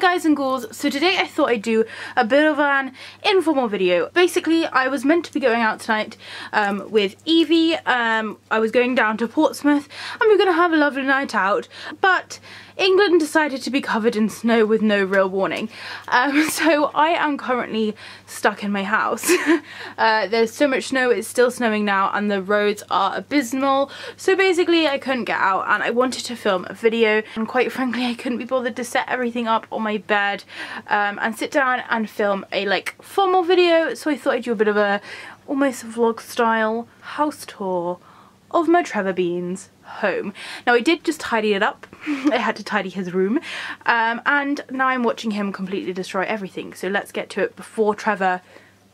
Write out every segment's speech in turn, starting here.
guys and ghouls, so today I thought I'd do a bit of an informal video. Basically, I was meant to be going out tonight with Evie. I was going down to Portsmouth and we were going to have a lovely night out, but England decided to be covered in snow with no real warning. So I am currently stuck in my house. There's so much snow, it's still snowing now, and the roads are abysmal. So basically I couldn't get out and I wanted to film a video, and quite frankly I couldn't be bothered to set everything up on my bed and sit down and film a formal video. So I thought I'd do a bit of a almost vlog style house tour of my Trevor Bean's home. Now I did just tidy it up. I had to tidy his room, and now I'm watching him completely destroy everything. So let's get to it before Trevor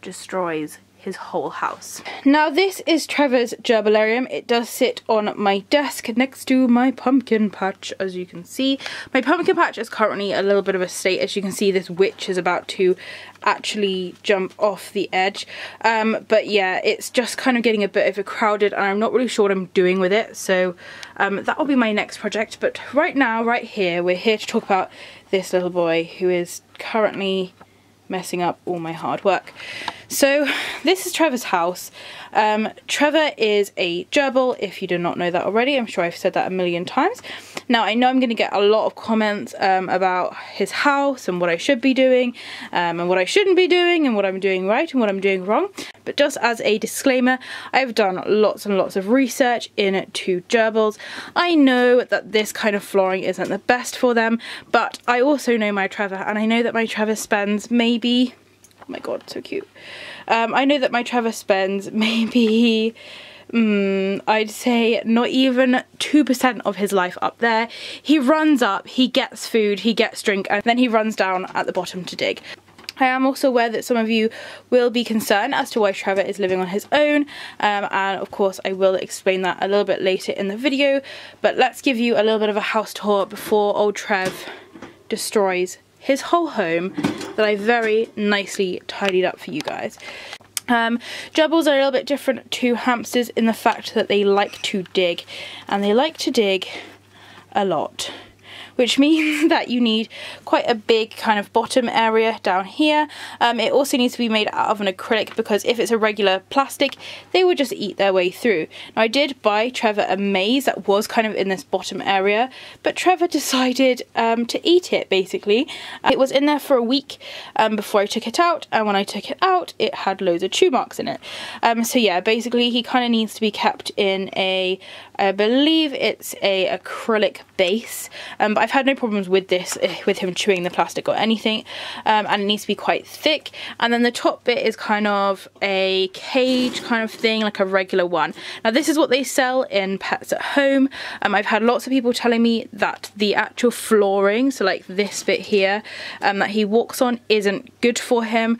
destroys his whole house. Now this is Trevor's gerbilarium. It does sit on my desk next to my pumpkin patch, as you can see. My pumpkin patch is currently a little bit of a state. As you can see, this witch is about to actually jump off the edge. But yeah, it's just kind of getting a bit overcrowded and I'm not really sure what I'm doing with it. So that will be my next project. But right now, right here, we're here to talk about this little boy who is currently messing up all my hard work. So this is Trevor's house. Trevor is a gerbil, if you do not know that already. I'm sure I've said that a million times. Now I know I'm going to get a lot of comments about his house and what I should be doing and what I shouldn't be doing and what I'm doing right and what I'm doing wrong. But just as a disclaimer, I've done lots and lots of research into gerbils. I know that this kind of flooring isn't the best for them, but I also know my Trevor, and I know that my Trevor spends maybe, oh my god, so cute. I know that my Trevor spends maybe, I'd say not even 2% of his life up there. He runs up, he gets food, he gets drink, and then he runs down at the bottom to dig. I am also aware that some of you will be concerned as to why Trevor is living on his own, and of course I will explain that a little bit later in the video, but let's give you a little bit of a house tour before old Trev destroys his whole home that I very nicely tidied up for you guys. Gerbils are a little bit different to hamsters in the fact that they like to dig, and they like to dig a lot, which means that you need quite a big kind of bottom area down here. It also needs to be made out of an acrylic, because if it's a regular plastic, they would just eat their way through. Now I did buy Trevor a maze that was kind of in this bottom area, but Trevor decided to eat it basically. It was in there for a week before I took it out, and when I took it out it had loads of chew marks in it. So yeah, basically he kind of needs to be kept in a, I believe it's a acrylic base, but I've had no problems with this, with him chewing the plastic or anything, and it needs to be quite thick. And then the top bit is kind of a cage kind of thing, like a regular one. Now this is what they sell in Pets at Home. I've had lots of people telling me that the actual flooring, so like this bit here that he walks on, isn't good for him.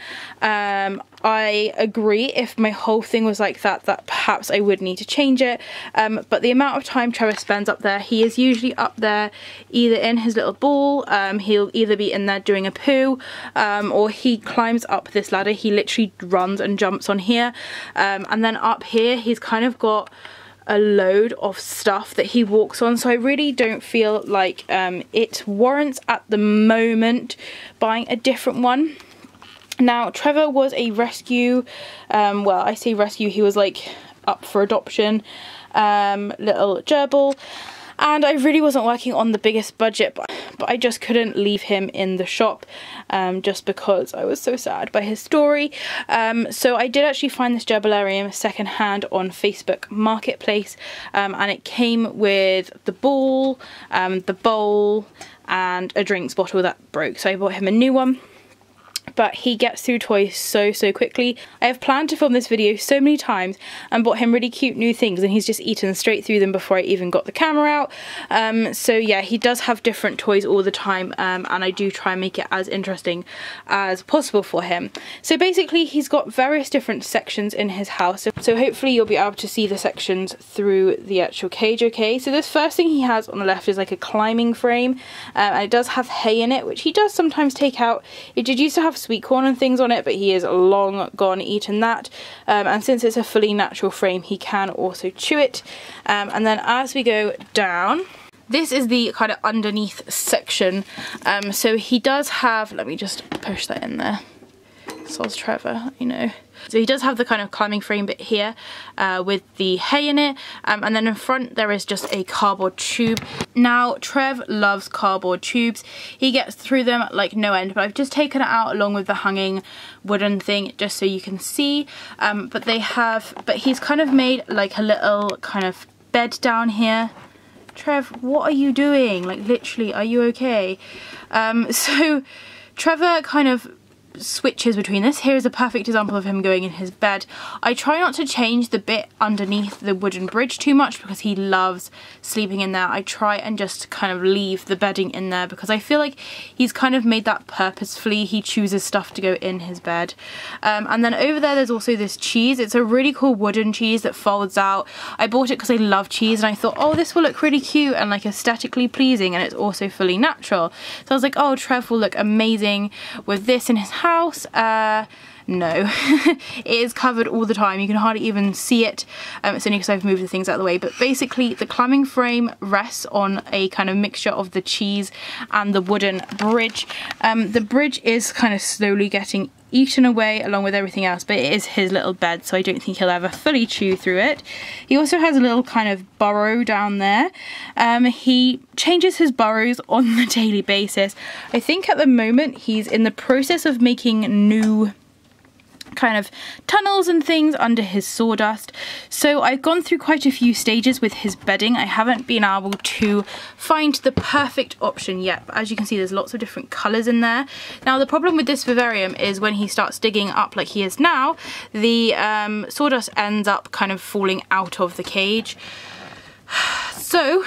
I agree. If my whole thing was like that perhaps I would need to change it, but the amount of time Trevor spends up there, he is usually up there either in his little ball, he'll either be in there doing a poo, or he climbs up this ladder. He literally runs and jumps on here, and then up here he's kind of got a load of stuff that he walks on, so I really don't feel like it warrants at the moment buying a different one. Now Trevor was a rescue, well I say rescue, he was like up for adoption, little gerbil, and I really wasn't working on the biggest budget, but I just couldn't leave him in the shop just because I was so sad by his story. So I did actually find this gerbilarium secondhand on Facebook Marketplace, and it came with the ball, the bowl and a drinks bottle that broke, so I bought him a new one. But he gets through toys so quickly. I have planned to film this video so many times and bought him really cute new things, and he's just eaten straight through them before I even got the camera out. So yeah, he does have different toys all the time, and I do try and make it as interesting as possible for him. So basically he's got various different sections in his house, so hopefully you'll be able to see the sections through the actual cage. Okay, so this first thing he has on the left is like a climbing frame, and it does have hay in it, which he does sometimes take out. It did used to have sweet corn and things on it, but he is long gone eaten that, and since it's a fully natural frame he can also chew it. And then as we go down, this is the kind of underneath section. So he does have, let me just push that in there. Soz Trevor, you know. So he does have the kind of climbing frame bit here with the hay in it, and then in front there is just a cardboard tube. Now Trev loves cardboard tubes. He gets through them like no end, but I've just taken it out along with the hanging wooden thing just so you can see. But he's kind of made like a little kind of bed down here. Trev, what are you doing? Like literally, are you okay? So Trevor kind of switches between this. Here is a perfect example of him going in his bed. I try not to change the bit underneath the wooden bridge too much because he loves sleeping in there. I try and just kind of leave the bedding in there because I feel like he's kind of made that purposefully. He chooses stuff to go in his bed. And then over there's also this cheese. It's a really cool wooden cheese that folds out. I bought it because I love cheese and I thought, oh, this will look really cute and like aesthetically pleasing, and it's also fully natural. So I was like, oh, Trev will look amazing with this in his house. No, it is covered all the time. You can hardly even see it. It's only because I've moved the things out of the way. But basically the climbing frame rests on a kind of mixture of the cheese and the wooden bridge. The bridge is kind of slowly getting eaten away along with everything else, but it is his little bed, so I don't think he'll ever fully chew through it. He also has a little kind of burrow down there. He changes his burrows on a daily basis. I think at the moment he's in the process of making new kind of tunnels and things under his sawdust. So I've gone through quite a few stages with his bedding. I haven't been able to find the perfect option yet, but as you can see there's lots of different colours in there. Now the problem with this vivarium is when he starts digging up like he is now, the sawdust ends up kind of falling out of the cage. So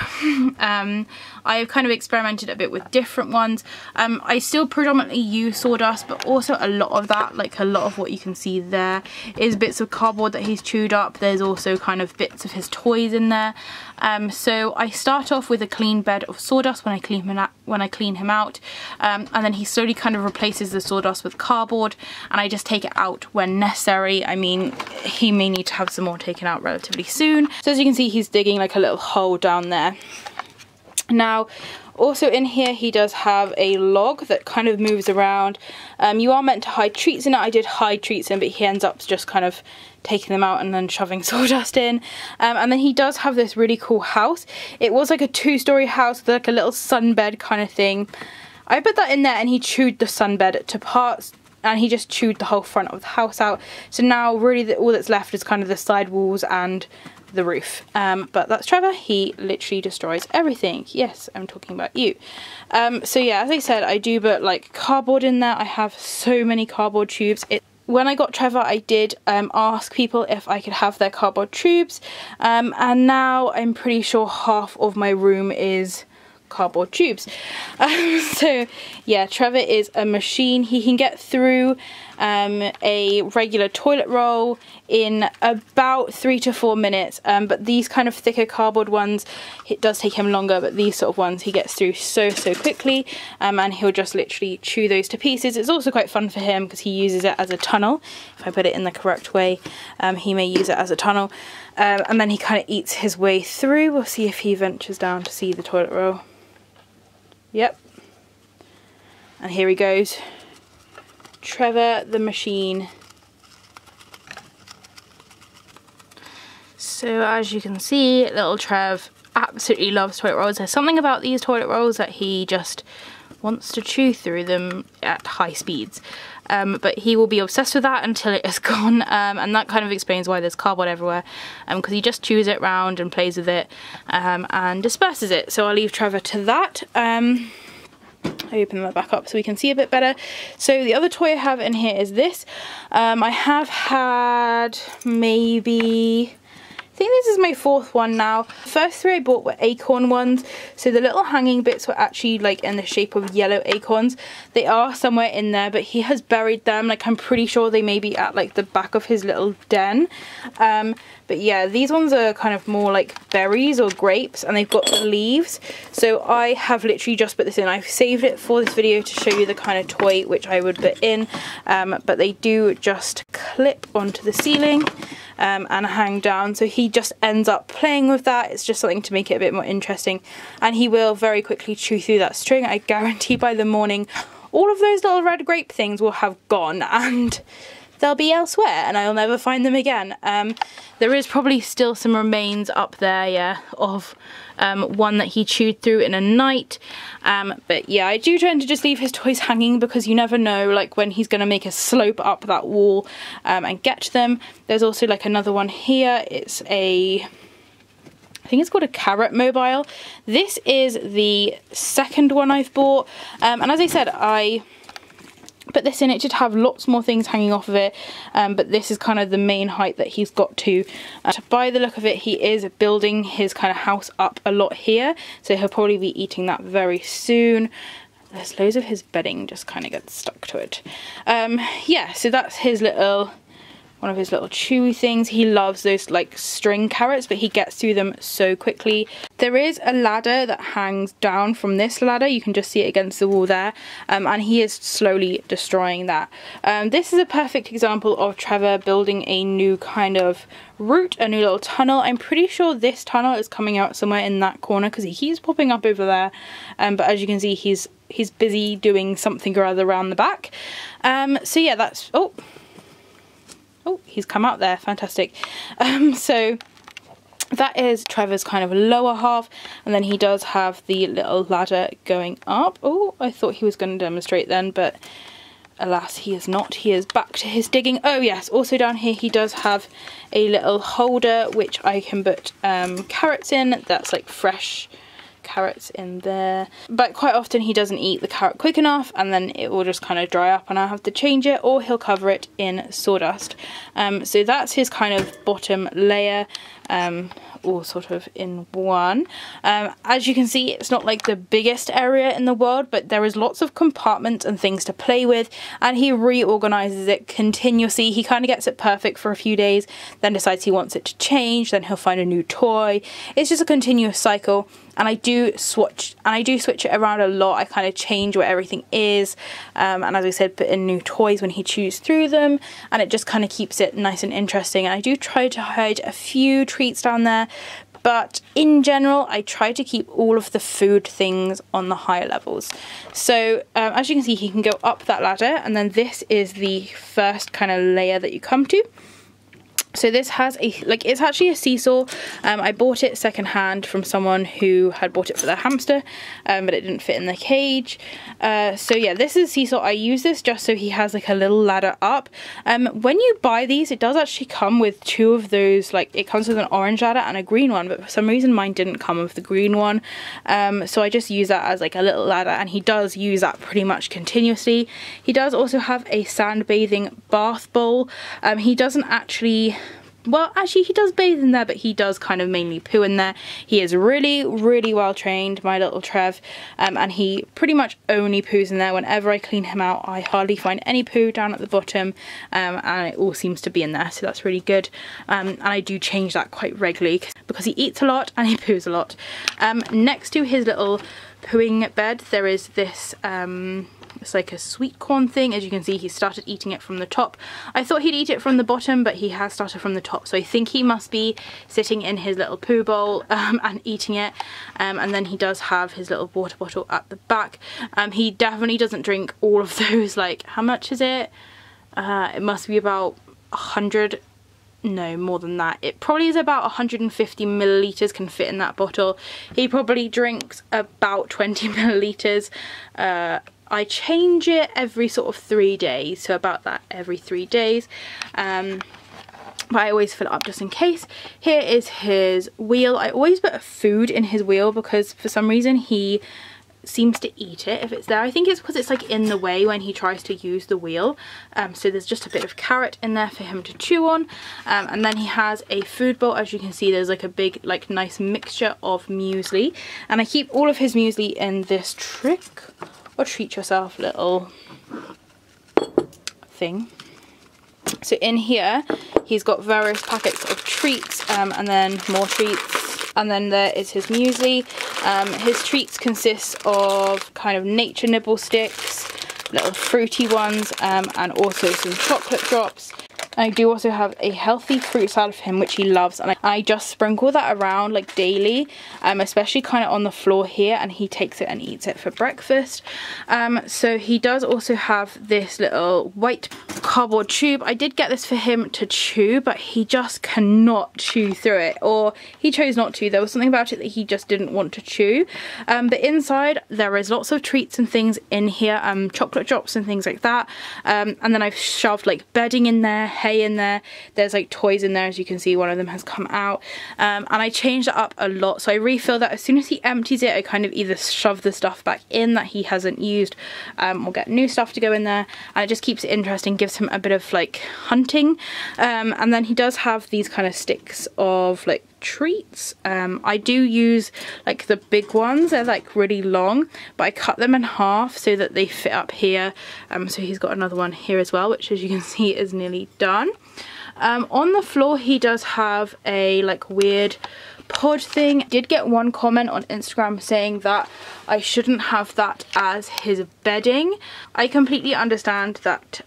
I've kind of experimented a bit with different ones. I still predominantly use sawdust, but also a lot of that, like a lot of what you can see there, is bits of cardboard that he's chewed up. There's also kind of bits of his toys in there. So I start off with a clean bed of sawdust when I clean him out, and then he slowly kind of replaces the sawdust with cardboard, and I just take it out when necessary. I mean, he may need to have some more taken out relatively soon. So as you can see, he's digging like a little hole down there. Now also in here he does have a log that kind of moves around. You are meant to hide treats in it. I did hide treats in, but he ends up just kind of taking them out and then shoving sawdust in. And then he does have this really cool house. It was like a 2-story house with like a little sunbed kind of thing. I put that in there and he chewed the sunbed to parts, and he just chewed the whole front of the house out. So now really all that's left is kind of the side walls and the roof. But that's Trevor. He literally destroys everything. Yes, I'm talking about you. So yeah, as I said, I do put like cardboard in there. I have so many cardboard tubes. When I got Trevor, I did ask people if I could have their cardboard tubes, and now I'm pretty sure half of my room is cardboard tubes. So yeah, Trevor is a machine. He can get through a regular toilet roll in about 3 to 4 minutes, but these kind of thicker cardboard ones, it does take him longer, but these sort of ones he gets through so quickly, and he'll just literally chew those to pieces. It's also quite fun for him because he uses it as a tunnel. If I put it in the correct way, he may use it as a tunnel, and then he kind of eats his way through. We'll see if he ventures down to see the toilet roll. Yep, and here he goes. Trevor the machine. So as you can see, little Trev absolutely loves toilet rolls. There's something about these toilet rolls that he just wants to chew through them at high speeds. But he will be obsessed with that until it is gone, and that kind of explains why there's cardboard everywhere, because he just chews it round and plays with it, and disperses it. So I'll leave Trevor to that. I open that back up so we can see a bit better. So the other toy I have in here is this. I have had maybe, I think this is my 4th one now. The first 3 I bought were acorn ones, so the little hanging bits were actually like in the shape of yellow acorns. They are somewhere in there, but he has buried them. Like, I'm pretty sure they may be at like the back of his little den. But yeah, these ones are kind of more like berries or grapes, and they've got the leaves. So I have literally just put this in. I've saved it for this video to show you the kind of toy which I would put in, but they do just clip onto the ceiling. and hang down, so he just ends up playing with that. It's just something to make it a bit more interesting, and he will very quickly chew through that string. I guarantee by the morning all of those little red grape things will have gone and they'll be elsewhere and I'll never find them again. There is probably still some remains up there, yeah, of one that he chewed through in a night. But yeah, I do tend to just leave his toys hanging because you never know, like, when he's gonna make a slope up that wall and get to them. There's also like another one here. It's a, I think it's called a carrot mobile. This is the second one I've bought, and as I said, I put this in. It should have lots more things hanging off of it, but this is kind of the main height that he's got to. By the look of it, he is building his kind of house up a lot here, so he'll probably be eating that very soon. There's loads of his bedding just kind of gets stuck to it. Yeah, so that's his little, one of his little chewy things. He loves those like string carrots, but he gets through them so quickly. There is a ladder that hangs down from this ladder. You can just see it against the wall there, and he is slowly destroying that. This is a perfect example of Trevor building a new kind of route, a new little tunnel. I'm pretty sure this tunnel is coming out somewhere in that corner because he keeps popping up over there, but as you can see, he's busy doing something or other around the back. So yeah, that's, oh, he's come out there, fantastic. So that is Trevor's kind of lower half, and then he does have the little ladder going up. Oh, I thought he was going to demonstrate then, but alas, he is not. He is back to his digging. Oh yes, also down here he does have a little holder which I can put carrots in. That's like fresh carrots in there, but quite often he doesn't eat the carrot quick enough and then it will just kind of dry up and I'll have to change it, or he'll cover it in sawdust. So that's his kind of bottom layer, all sort of in one. As you can see, it's not like the biggest area in the world, but there is lots of compartments and things to play with, and he reorganizes it continuously. He kind of gets it perfect for a few days, then decides he wants it to change, then he'll find a new toy. It's just a continuous cycle, and I do switch it around a lot. I kind of change where everything is, and as I said, put in new toys when he chews through them, and it just kind of keeps it nice and interesting. And I do try to hide a few treats down there, but in general I try to keep all of the food things on the higher levels. So as you can see, he can go up that ladder, and then this is the first kind of layer that you come to. So this has a, like, it's actually a seesaw. I bought it secondhand from someone who had bought it for their hamster, but it didn't fit in the cage. So yeah, this is a seesaw. I use this just so he has like a little ladder up. When you buy these, it does actually come with two of those, like it comes with an orange ladder and a green one, but for some reason mine didn't come with the green one. So I just use that as like a little ladder, and he does use that pretty much continuously. He does also have a sand bathing bath bowl. He doesn't actually, well, actually he does bathe in there, but he does kind of mainly poo in there. He is really, really well trained, my little Trev, and he pretty much only poos in there. Whenever I clean him out, I hardly find any poo down at the bottom, and it all seems to be in there, so that's really good. And I do change that quite regularly because he eats a lot and he poos a lot. Next to his little pooing bed, there is this it's like a sweet corn thing. As you can see, he started eating it from the top. I thought he'd eat it from the bottom, but he has started from the top, so I think he must be sitting in his little poo bowl and eating it. And then he does have his little water bottle at the back. He definitely doesn't drink all of those, like, how much is it? It must be about 100, no, more than that. It probably is about 150 milliliters can fit in that bottle. He probably drinks about 20 milliliters. I change it every sort of 3 days, so about that every 3 days. But I always fill it up just in case. Here is his wheel. I always put food in his wheel because for some reason he seems to eat it if it's there. I think it's because it's like in the way when he tries to use the wheel. So there's just a bit of carrot in there for him to chew on. And then he has a food bowl. As you can see, there's like a big, like, nice mixture of muesli. And I keep all of his muesli in this trick or treat yourself little thing. So in here he's got various packets of treats, and then more treats, and then there is his muesli. His treats consist of kind of nature nibble sticks, little fruity ones, and also some chocolate drops. I do also have a healthy fruit salad for him, which he loves, and I just sprinkle that around like daily, especially kind of on the floor here, and he takes it and eats it for breakfast. So he does also have this little white cardboard tube. I did get this for him to chew, but he just cannot chew through it, or he chose not to. There was something about it that he just didn't want to chew. But inside there is lots of treats and things in here, chocolate drops and things like that, and then I've shoved like bedding in there, hay in there, there's like toys in there. As you can see, one of them has come out, and I changed it up a lot, so I refill that. As soon as he empties it, I kind of either shove the stuff back in that he hasn't used, or get new stuff to go in there, and it just keeps it interesting, gives him a bit of like hunting. And then he does have these kind of sticks of like treats. I do use like the big ones, they're like really long, but I cut them in half so that they fit up here. So he's got another one here as well, which as you can see is nearly done. On the floor he does have a like weird pod thing. I did get one comment on Instagram saying that I shouldn't have that as his bedding. I completely understand that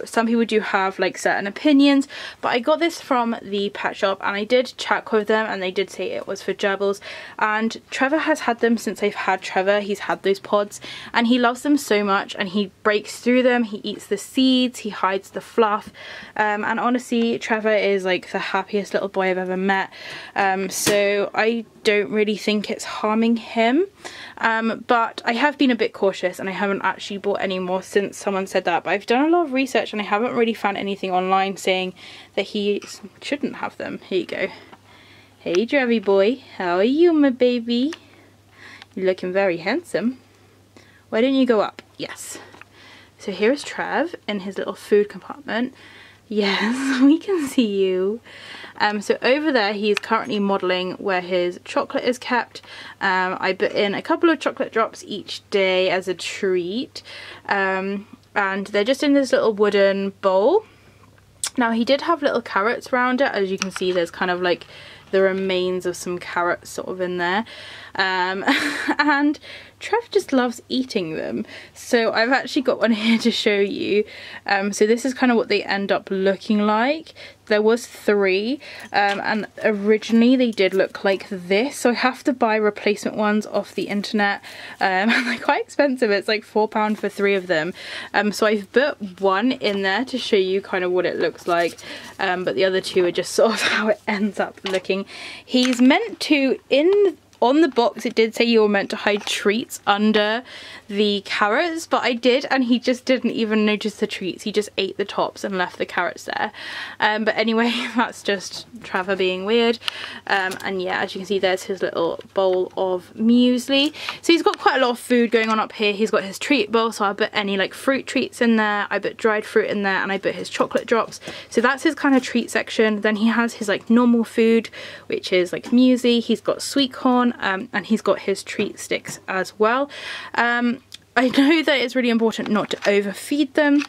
some people do have like certain opinions, but I got this from the pet shop and I did check with them and they did say it was for gerbils, and Trevor has had them since I've had Trevor. He's had those pods and he loves them so much, and he breaks through them, he eats the seeds, he hides the fluff, and honestly Trevor is like the happiest little boy I've ever met. So I don't really think it's harming him, but I have been a bit cautious and I haven't actually bought any more since someone said that. But I've done a lot of research and I haven't really found anything online saying that he shouldn't have them. Here you go. Hey Trevy boy, how are you my baby? You're looking very handsome. Why don't you go up? Yes. So here's Trev in his little food compartment. Yes, we can see you. So over there he's currently modelling where his chocolate is kept. I put in a couple of chocolate drops each day as a treat, and they're just in this little wooden bowl. Now he did have little carrots around it. As you can see, there's kind of like the remains of some carrots sort of in there, and Trev just loves eating them. So I've actually got one here to show you. So this is kind of what they end up looking like. There was 3, and originally they did look like this, so I have to buy replacement ones off the internet, and they're quite expensive. It's like £4 for 3 of them. So I've put one in there to show you kind of what it looks like, but the other 2 are just sort of how it ends up looking. He's meant to, on the box it did say you were meant to hide treats under the carrots, but I did, and he just didn't even notice the treats. He just ate the tops and left the carrots there. But anyway, that's just Trevor being weird. And yeah, as you can see, there's his little bowl of muesli. So he's got quite a lot of food going on up here. He's got his treat bowl, so I put any like fruit treats in there, I put dried fruit in there, and I put his chocolate drops. So that's his kind of treat section. Then he has his like normal food, which is like muesli. He's got sweet corn, and he's got his treat sticks as well. I know that it's really important not to overfeed them,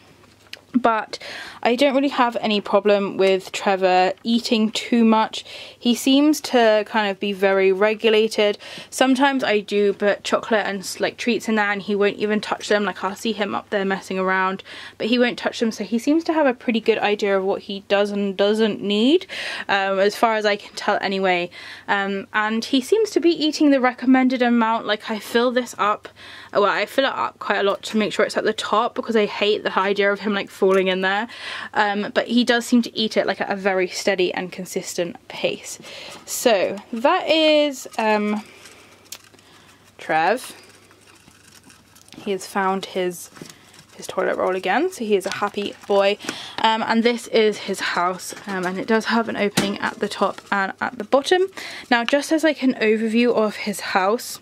but I don't really have any problem with Trevor eating too much. He seems to kind of be very regulated. Sometimes I do put chocolate and like treats in there and he won't even touch them. Like I'll see him up there messing around, but he won't touch them. So he seems to have a pretty good idea of what he does and doesn't need, as far as I can tell anyway. And he seems to be eating the recommended amount. Like I fill this up, well, I fill it up quite a lot to make sure it's at the top, because I hate the idea of him like falling in there. But he does seem to eat it like at a very steady and consistent pace. So that is Trev. He has found his toilet roll again, so he is a happy boy. And this is his house, and it does have an opening at the top and at the bottom. Now, just as like an overview of his house,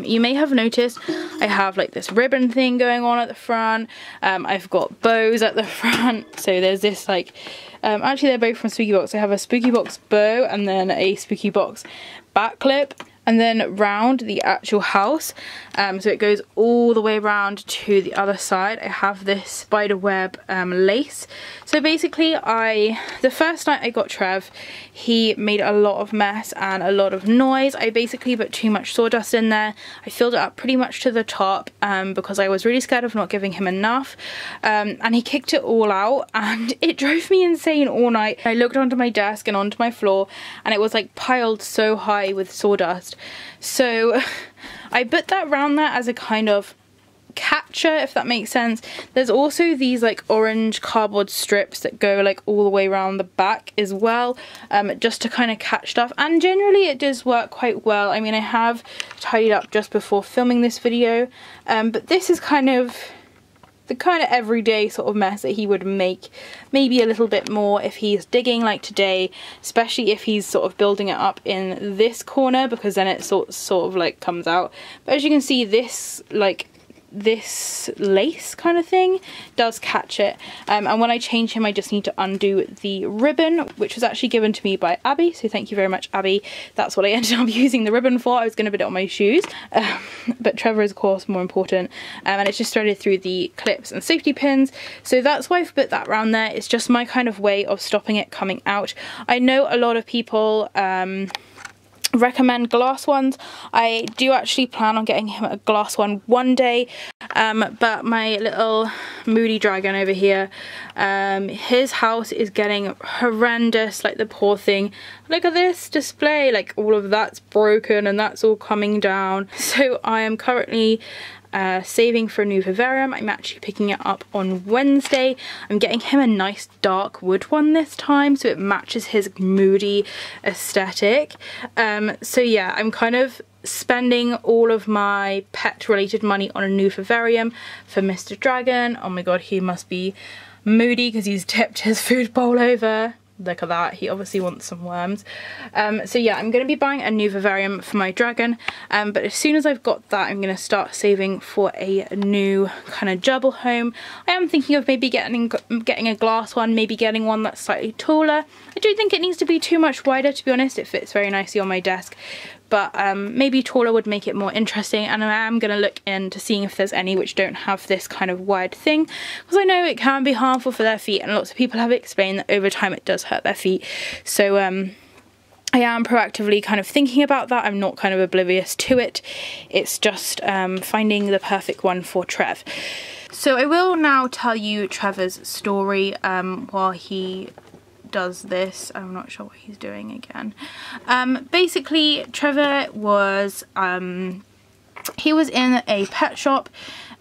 you may have noticed I have like this ribbon thing going on at the front. I've got bows at the front. So there's this like, actually they're both from Spooky Box. I have a Spooky Box bow and then a Spooky Box back clip. and then round the actual house. So it goes all the way around to the other side. I have this spider web lace. So basically the first night I got Trev, he made a lot of mess and a lot of noise. I basically put too much sawdust in there. I filled it up pretty much to the top because I was really scared of not giving him enough. And he kicked it all out and it drove me insane all night. I looked onto my desk and onto my floor and it was like piled so high with sawdust. So I put that around there as a kind of catcher, if that makes sense. There's also these like orange cardboard strips that go like all the way around the back as well, just to kind of catch stuff, and generally it does work quite well. I mean, I have tidied up just before filming this video, but this is kind of the kind of everyday sort of mess that he would make, maybe a little bit more if he's digging like today, especially if he's sort of building it up in this corner, because then it sort of like comes out. But as you can see, this lace kind of thing does catch it, and when I change him I just need to undo the ribbon, which was actually given to me by Abby, so thank you very much, Abby. That's what I ended up using the ribbon for. I was going to put it on my shoes, but Trevor is of course more important, and it's just threaded through the clips and safety pins, so that's why I've put that around there. It's just my kind of way of stopping it coming out. I know a lot of people recommend glass ones. I do actually plan on getting him a glass one day, but my little moody dragon over here, his house is getting horrendous. Like, the poor thing, look at this display, like all of that's broken and that's all coming down. So I am currently saving for a new vivarium. I'm actually picking it up on Wednesday. I'm getting him a nice dark wood one this time, so it matches his moody aesthetic. So yeah, I'm kind of spending all of my pet related money on a new vivarium for Mr. Dragon. Oh my god, he must be moody because he's tipped his food bowl over. Look at that, he obviously wants some worms. So yeah, I'm going to be buying a new vivarium for my dragon, but as soon as I've got that, I'm going to start saving for a new kind of gerbil home. I am thinking of maybe getting a glass one, maybe getting one that's slightly taller. I don't think it needs to be too much wider, to be honest. It fits very nicely on my desk, but maybe taller would make it more interesting, and I am going to look into seeing if there's any which don't have this kind of wide thing, because I know it can be harmful for their feet, and lots of people have explained that over time it does hurt their feet. So I am proactively kind of thinking about that. I'm not kind of oblivious to it. It's just finding the perfect one for Trev. So I will now tell you Trevor's story while he does this. I'm not sure what he's doing again. Basically, Trevor was he was in a pet shop.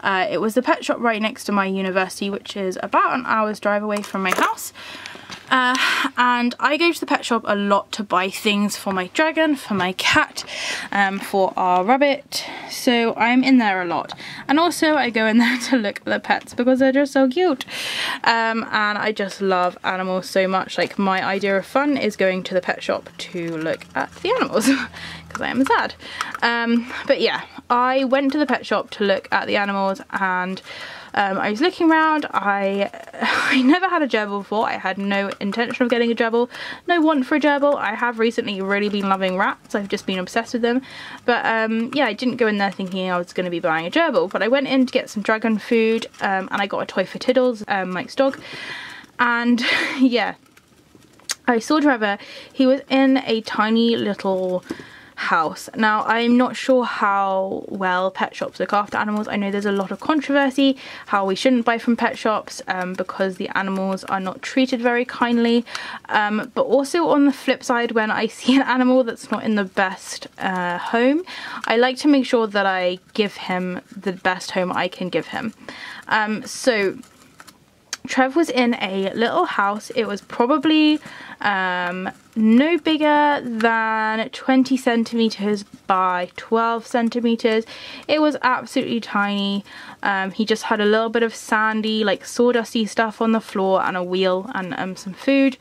It was the pet shop right next to my university, which is about an hour's drive away from my house. And I go to the pet shop a lot to buy things for my dragon, for my cat, for our rabbit, so I'm in there a lot. And also I go in there to look at the pets because they're just so cute, and I just love animals so much. Like, my idea of fun is going to the pet shop to look at the animals because I am sad. But yeah, I went to the pet shop to look at the animals, and I was looking around. I never had a gerbil before. I had no intention of getting a gerbil, no want for a gerbil. I have recently really been loving rats. I've just been obsessed with them. But yeah, I didn't go in there thinking I was going to be buying a gerbil, but I went in to get some dragon food, and I got a toy for Tiddles, Mike's dog. And yeah, I saw Trevor. He was in a tiny little house. Now, I'm not sure how well pet shops look after animals. I know there's a lot of controversy how we shouldn't buy from pet shops because the animals are not treated very kindly, but also on the flip side, when I see an animal that's not in the best home, I like to make sure that I give him the best home I can give him. So Trev was in a little house. It was probably no bigger than 20 centimeters by 12 centimeters. It was absolutely tiny. He just had a little bit of sandy, like sawdusty stuff on the floor, and a wheel and some food.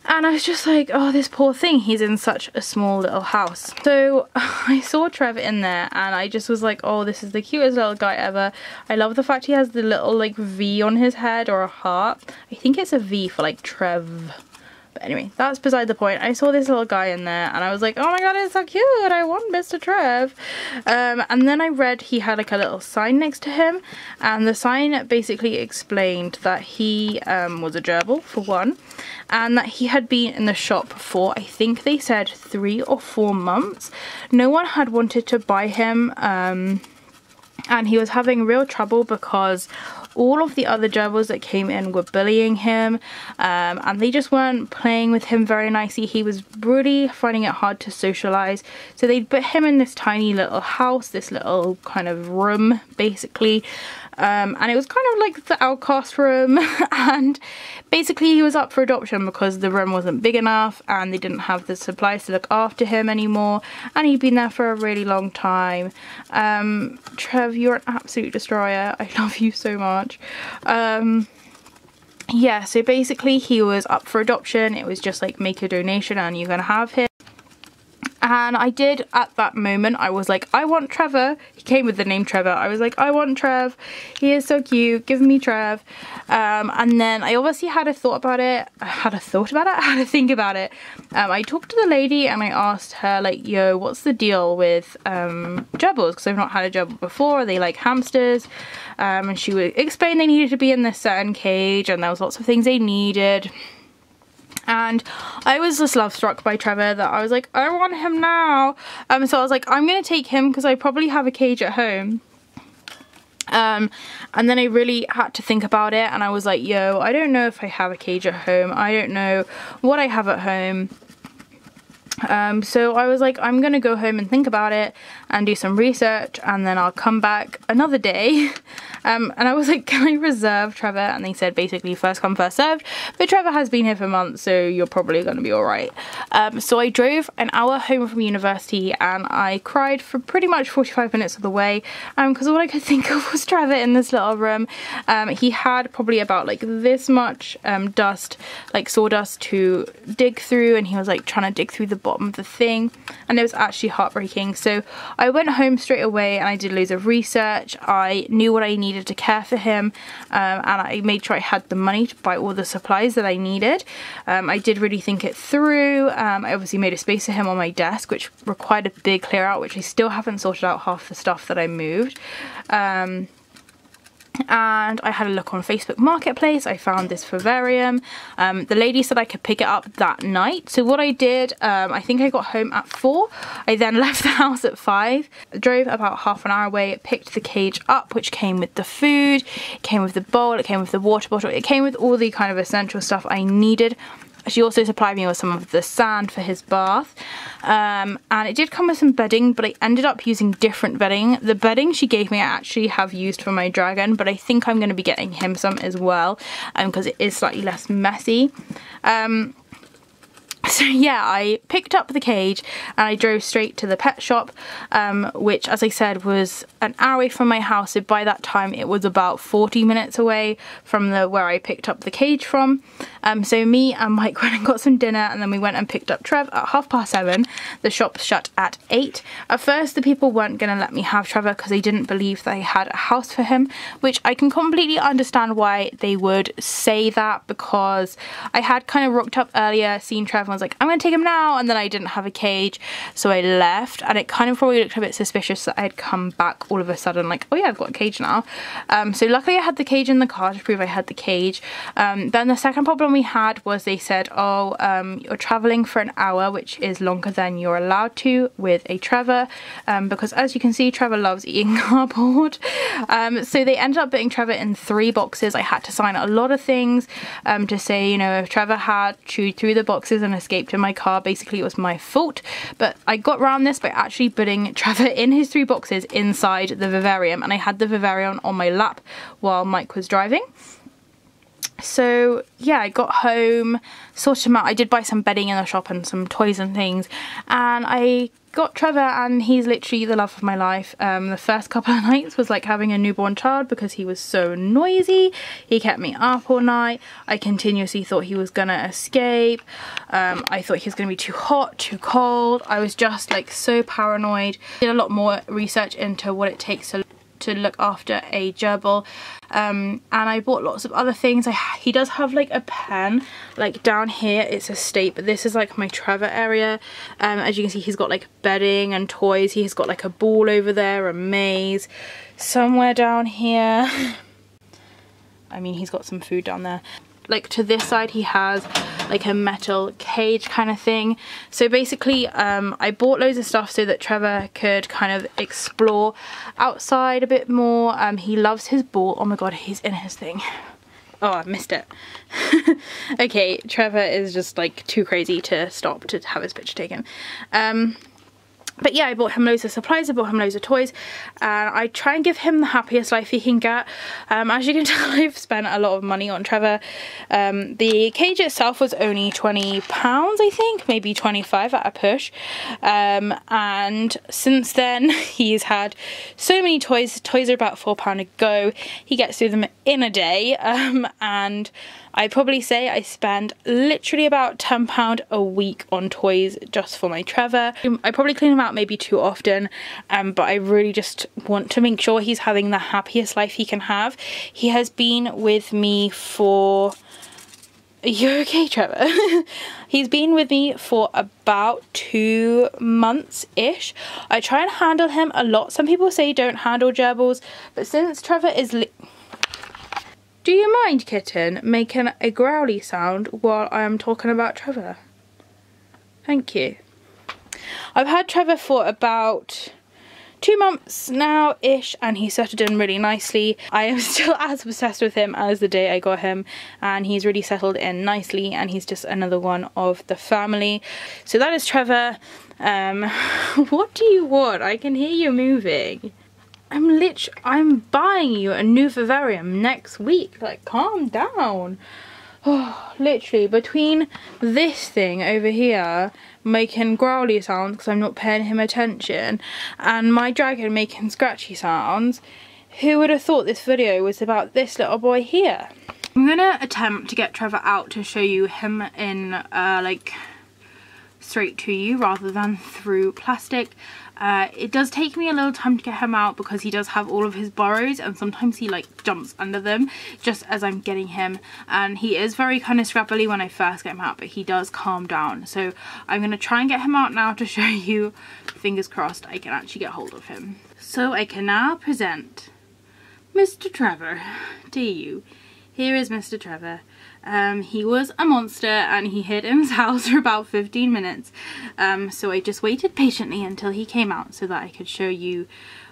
And I was just like, oh, this poor thing, he's in such a small little house. So I saw Trevor in there and I just was like, oh, this is the cutest little guy ever. I love the fact he has the little like V on his head, or a heart. I think it's a V for like Trev. But anyway, that's beside the point. I saw this little guy in there and I was like, oh my god, it's so cute, I want Mr. Trev. And then I read he had like a little sign next to him, and the sign basically explained that he was a gerbil for one, and that he had been in the shop for, I think they said 3 or 4 months. No one had wanted to buy him, and he was having real trouble because all of the other gerbils that came in were bullying him, and they just weren't playing with him very nicely. He was really finding it hard to socialize, so they put him in this tiny little house, this little kind of room basically, and it was kind of like the outcast room, and basically he was up for adoption because the room wasn't big enough and they didn't have the supplies to look after him anymore, and he'd been there for a really long time. Trev, you're an absolute destroyer. I love you so much. Yeah, so basically he was up for adoption. It was just like, make a donation and you're gonna have him. And I did, at that moment, I was like, I want Trevor. He came with the name Trevor. I was like, I want Trev. He is so cute. Give me Trev. And then I obviously had a thought about it. I had a think about it. I talked to the lady and I asked her, like, yo, what's the deal with gerbils? Because I've not had a gerbil before. Are they like hamsters? And she would explain they needed to be in this certain cage and there was lots of things they needed. And I was just love struck by Trevor that I was like, I want him now. So I was like, I'm gonna take him because I probably have a cage at home. And then I really had to think about it and I was like, yo, I don't know if I have a cage at home. I don't know what I have at home. So I was like, I'm gonna go home and think about it and do some research and then I'll come back another day. And I was like, can I reserve Trevor? And they said basically first come first served, but Trevor has been here for months, so you're probably gonna be alright. So I drove an hour home from university and I cried for pretty much 45 minutes of the way, because all I could think of was Trevor in this little room. He had probably about like this much dust, like sawdust to dig through, and he was like trying to dig through the bottom of the thing, and it was actually heartbreaking. So I went home straight away and I did loads of research. I knew what I needed to care for him, and I made sure I had the money to buy all the supplies that I needed. I did really think it through. I obviously made a space for him on my desk, which required a big clear out, which I still haven't sorted out half the stuff that I moved. And I had a look on Facebook Marketplace. I found this vivarium. The lady said I could pick it up that night. So what I did, I think I got home at 4. I then left the house at 5. Drove about half an hour away, picked the cage up, which came with the food, it came with the bowl, it came with the water bottle, it came with all the kind of essential stuff I needed. She also supplied me with some of the sand for his bath, and it did come with some bedding, but I ended up using different bedding. The bedding she gave me I actually have used for my dragon, but I think I'm going to be getting him some as well, because it is slightly less messy. So yeah, I picked up the cage and I drove straight to the pet shop, which, as I said, was an hour away from my house. So by that time it was about 40 minutes away from where I picked up the cage from. So me and Mike went and got some dinner, and then we went and picked up Trev at 7:30. The shop shut at 8. At first the people weren't going to let me have Trevor because they didn't believe that I had a house for him, which I can completely understand why they would say that, because I had kind of rocked up earlier, seen Trevor, and was like, I'm going to take him now, and then I didn't have a cage, so I left, and it kind of probably looked a bit suspicious that I had come back all of a sudden like, oh yeah, I've got a cage now. So luckily I had the cage in the car to prove I had the cage. Then the second problem we had was they said, oh, you're traveling for an hour, which is longer than you're allowed to with a Trevor, because as you can see, Trevor loves eating cardboard. So they ended up putting Trevor in 3 boxes. I had to sign a lot of things to say, you know, if Trevor had chewed through the boxes and escaped in my car, basically it was my fault. But I got around this by actually putting Trevor in his 3 boxes inside the vivarium, and I had the vivarium on my lap while Mike was driving. So yeah, I got home, sorted him out. I did buy some bedding in the shop and some toys and things, and I got Trevor, and he's literally the love of my life. The first couple of nights was like having a newborn child because he was so noisy. He kept me up all night. I continuously thought he was gonna escape. I thought he was gonna be too hot, too cold. I was just like so paranoid. Did a lot more research into what it takes to to look after a gerbil, and I bought lots of other things. He does have like a pen, like down here it's a state, but this is like my Trevor area. As you can see, he's got like bedding and toys. He's got like a ball over there, a maze somewhere down here. I mean, he's got some food down there. Like to this side he has like a metal cage kind of thing. So basically I bought loads of stuff so that Trevor could kind of explore outside a bit more. He loves his ball. Oh my god, he's in his thing. Oh, I missed it. Okay, Trevor is just like too crazy to stop to have his picture taken. But yeah, I bought him loads of supplies, I bought him loads of toys, and I try and give him the happiest life he can get. As you can tell, I've spent a lot of money on Trevor. The cage itself was only £20, I think, maybe 25 at a push. And since then, he's had so many toys. Toys are about £4 a go. He gets through them in a day, and I'd probably say I spend literally about £10 a week on toys just for my Trevor. I probably clean him out maybe too often, but I really just want to make sure he's having the happiest life he can have. He has been with me for... You're okay, Trevor? He's been with me for about 2 months-ish. I try and handle him a lot. Some people say don't handle gerbils, but since Trevor is... Do you mind, kitten, making a growly sound while I am talking about Trevor? Thank you. I've had Trevor for about 2 months now-ish, and he's settled in really nicely. I am still as obsessed with him as the day I got him, and he's really settled in nicely, and he's just another one of the family. So that is Trevor. What do you want? I can hear you moving. I'm buying you a new vivarium next week. Like, calm down. Oh, literally, between this thing over here making growly sounds because I'm not paying him attention, and my dragon making scratchy sounds, who would have thought this video was about this little boy here? I'm gonna attempt to get Trevor out to show you him in like straight to you rather than through plastic. It does take me a little time to get him out because he does have all of his burrows, and sometimes he like jumps under them just as I'm getting him, and he is very kind of scrappily when I first get him out, but he does calm down. So I'm going to try and get him out now to show you, fingers crossed, I can actually get hold of him. So I can now present Mr. Trevor to you. Here is Mr. Trevor. He was a monster and he hid in his house for about 15 minutes. So I just waited patiently until he came out so that I could show you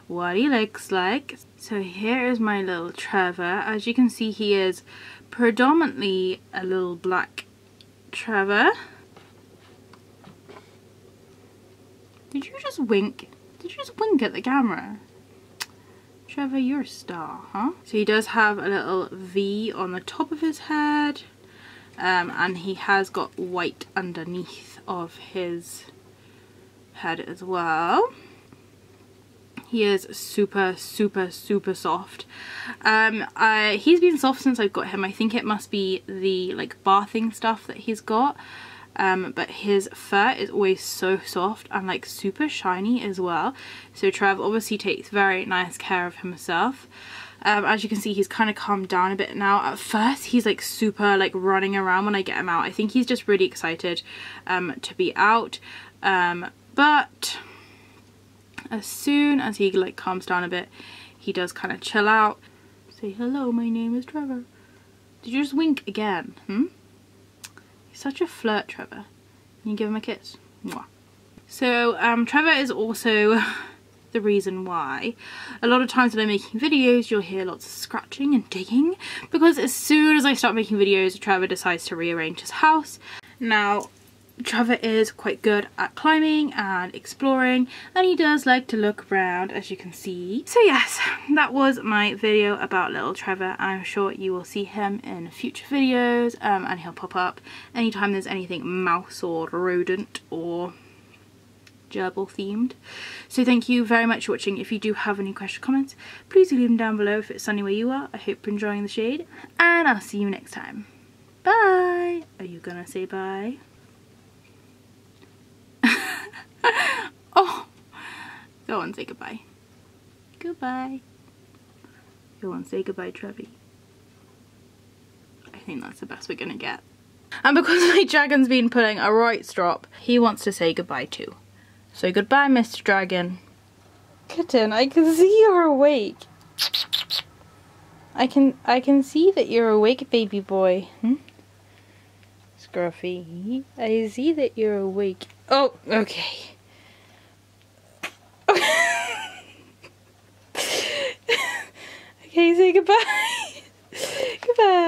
what he looks like. So here is my little Trevor. As you can see, he is predominantly a little black Trevor. Did you just wink? Did you just wink at the camera? Trevor, you're a star, huh? So he does have a little V on the top of his head, and he has got white underneath of his head as well. He is super, super, super soft. He's been soft since I've got him. I think it must be the like bathing stuff that he's got. But his fur is always so soft and like super shiny as well. So Trev obviously takes very nice care of himself. As you can see, he's kind of calmed down a bit now. At first he's like super like running around when I get him out. I think he's just really excited to be out. But as soon as he like calms down a bit, he does kind of chill out. Say hello, my name is Trevor. Did you just wink again? Such a flirt, Trevor. Can you give him a kiss? Mwah. So Trevor is also the reason why a lot of times when I'm making videos you'll hear lots of scratching and digging, because as soon as I start making videos Trevor decides to rearrange his house. Now Trevor is quite good at climbing and exploring, and he does like to look around, as you can see. So yes, that was my video about little Trevor, and I'm sure you will see him in future videos, and he'll pop up anytime there's anything mouse or rodent or gerbil themed. So thank you very much for watching. If you do have any questions or comments, please do leave them down below if it's sunny where you are. I hope you're enjoying the shade, and I'll see you next time. Bye! Are you gonna say bye? Oh, go on, say goodbye. Goodbye. Go on, say goodbye, Trevi. I think that's the best we're gonna get. And because my dragon's been pulling a right strop, he wants to say goodbye too. So goodbye, Mr. Dragon. Kitten, I can see you're awake. I can see that you're awake, baby boy. Scruffy, I see that you're awake. Oh, okay. Okay, say goodbye. Goodbye.